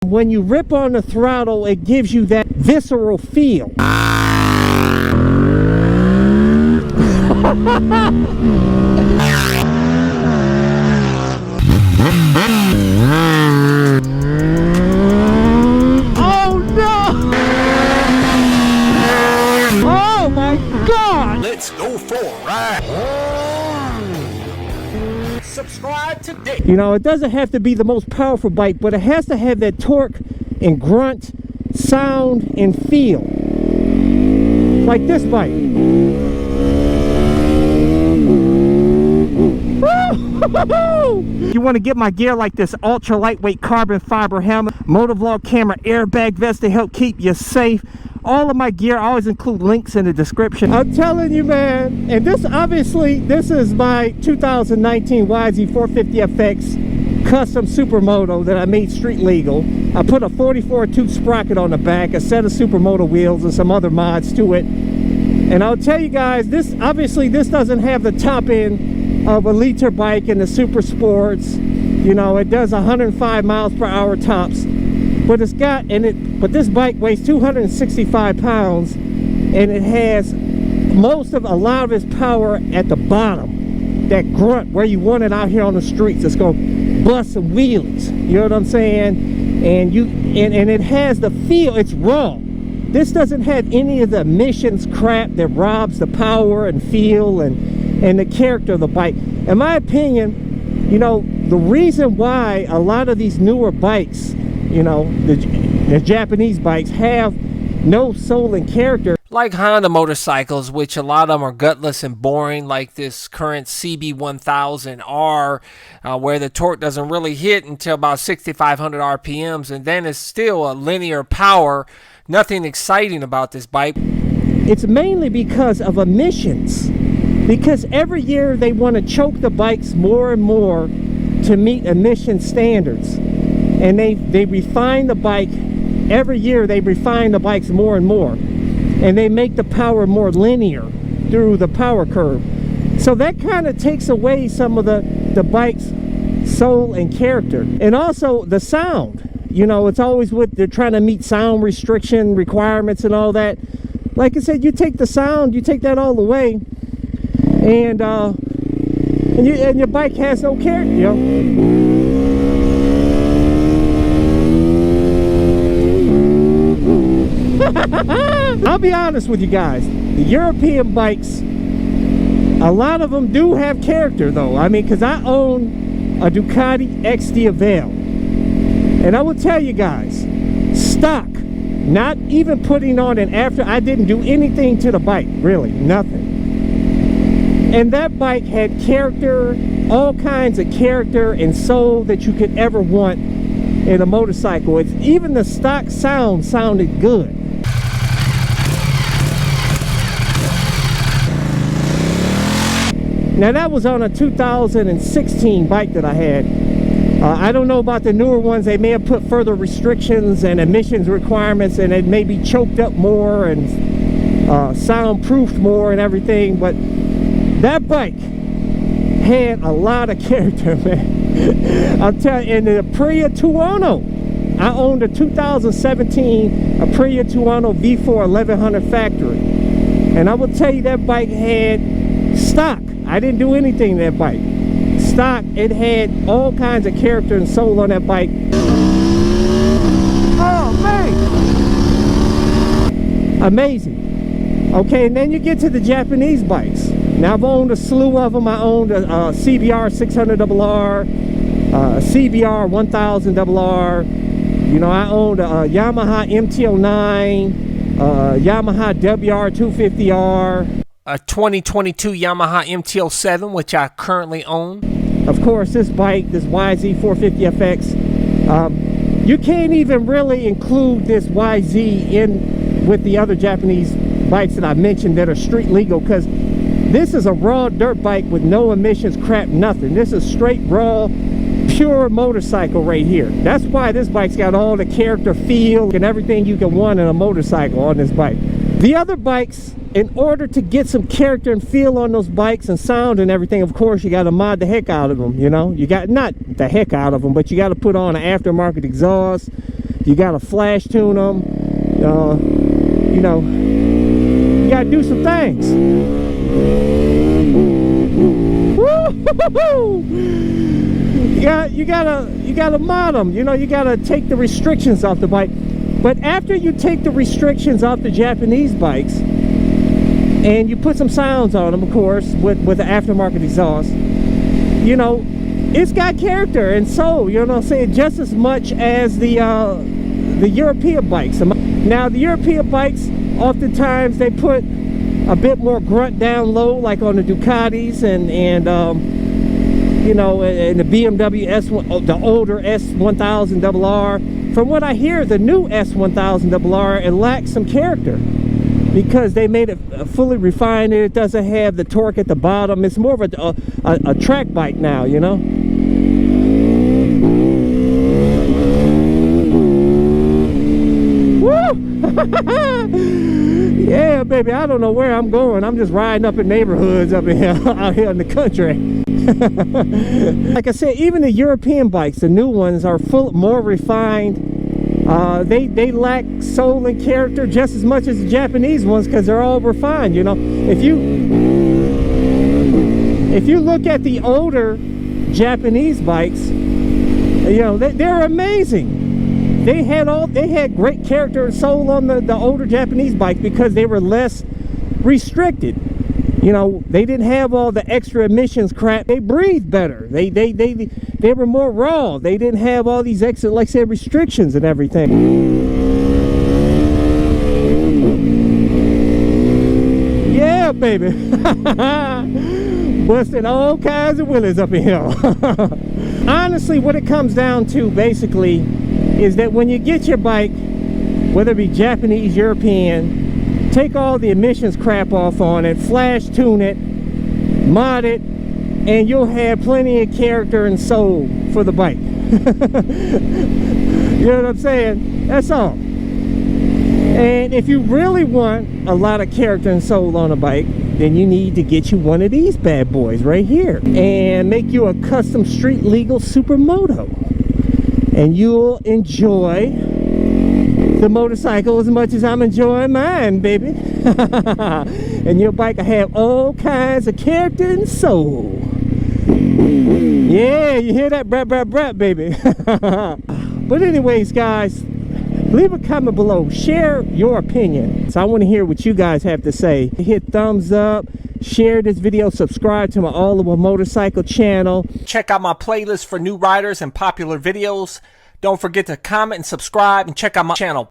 And when you rip on the throttle, it gives you that visceral feel. Oh no! Oh my God! Let's go for a ride. Subscribe today. You know, it doesn't have to be the most powerful bike, but it has to have that torque and grunt, sound, and feel. Like this bike. You want to get my gear like this ultra lightweight carbon fiber helmet, motovlog camera, airbag vest to help keep you safe. All of my gear, I always include links in the description. I'm telling you, man, and this obviously, this is my 2019 YZ450FX custom supermoto that I made street legal. I put a 44 tooth sprocket on the back, a set of supermoto wheels, and some other mods to it. And I'll tell you guys, this obviously this doesn't have the top end of a liter bike in the super sports. You know, it does 105 miles per hour tops. But it's got, but this bike weighs 265 pounds, and it has a lot of its power at the bottom. That grunt where you want it out here on the streets. It's gonna bust some wheelies. You know what I'm saying? And it has the feel. It's raw. This doesn't have any of the emissions crap that robs the power and feel and the character of the bike. In my opinion, you know, the reason why a lot of these newer bikes, you know, the Japanese bikes have no soul and character. Like Honda motorcycles, which a lot of them are gutless and boring, like this current CB1000R, where the torque doesn't really hit until about 6,500 RPMs, and then it's still a linear power. Nothing exciting about this bike. It's mainly because of emissions. Because every year they want to choke the bikes more and more to meet emission standards. And they refine the bike. Every year they refine the bikes more and more. And they make the power more linear through the power curve. So that kind of takes away some of the bike's soul and character. And also the sound. You know, it's always they're trying to meet sound restriction requirements and all that. Like I said, you take the sound, you take that all away, and your bike has no character, you know. I'll be honest with you guys, the European bikes, a lot of them do have character though. I mean, because I own a Ducati XD Avail, and I will tell you guys, stock, not even putting on an after, I didn't do anything to the bike, really, nothing. And that bike had character, all kinds of character and soul that you could ever want in a motorcycle. Even the stock sound sounded good. Now that was on a 2016 bike that I had. I don't know about the newer ones. They may have put further restrictions and emissions requirements, and it may be choked up more and soundproofed more and everything. But that bike had a lot of character, man. I'll tell you, in the Aprilia Tuono, I owned a 2017 Aprilia Tuono V4 1100 factory, and I will tell you that bike had stock. I didn't do anything to that bike. Stock, it had all kinds of character and soul on that bike. Oh man, amazing. Okay, and then you get to the Japanese bikes. Now I've owned a slew of them. I owned a CBR 600RR, a CBR 1000RR. You know, I owned a Yamaha MT-09, Yamaha WR250R. A 2022 Yamaha MT-07, which I currently own. Of course, this bike, this YZ450FX, you can't even really include this YZ in with the other Japanese bikes that I mentioned that are street legal, because this is a raw dirt bike with no emissions, crap, nothing. This is straight raw, pure motorcycle right here. That's why this bike's got all the character, feel, and everything you can want in a motorcycle on this bike. The other bikes, in order to get some character and feel on those bikes and sound and everything, of course, you got to mod the heck out of them, you know. You got, not the heck out of them, but you got to put on an aftermarket exhaust. You You gotta flash tune them. You know, you gotta do some things. Woo-hoo-hoo-hoo! You gotta mod them. You know, you gotta take the restrictions off the bike. But after you take the restrictions off the Japanese bikes, and you put some sounds on them, of course, with the aftermarket exhaust, you know, it's got character and soul, you know what I'm saying, just as much as the European bikes. Now, the European bikes, oftentimes they put a bit more grunt down low, like on the Ducatis and you know, and the BMW S1, the older S1000RR. From what I hear, the new S1000RR, it lacks some character because they made it fully refined. It doesn't have the torque at the bottom. It's more of a track bike now, you know. Yeah, baby, I don't know where I'm going. I'm just riding up in neighborhoods up in here, out here in the country. Like I said, even the European bikes, the new ones, are more refined. They lack soul and character just as much as the Japanese ones because they're all refined, you know. If you look at the older Japanese bikes, you know, they're amazing. They had great character and soul on the older Japanese bike because they were less restricted. You know, they didn't have all the extra emissions crap. They breathed better. They were more raw. They didn't have all these extra, like I said, restrictions and everything. Yeah, baby. Busting all kinds of willies up in here. Honestly, what it comes down to basically is that when you get your bike, whether it be Japanese, European, take all the emissions crap off on it, flash tune it, mod it, and you'll have plenty of character and soul for the bike. You know what I'm saying? That's all. And if you really want a lot of character and soul on a bike, then you need to get you one of these bad boys right here and make you a custom street legal supermoto. And you'll enjoy the motorcycle as much as I'm enjoying mine, baby. And your bike will have all kinds of character and soul. Yeah, you hear that? Brat, brat, brat, baby. But anyways, guys, leave a comment below. Share your opinion. So I want to hear what you guys have to say. Hit thumbs up. Share this video. Subscribe to my All About Motorcycle channel. Check out my playlist for new riders and popular videos. Don't forget to comment and subscribe and check out my channel.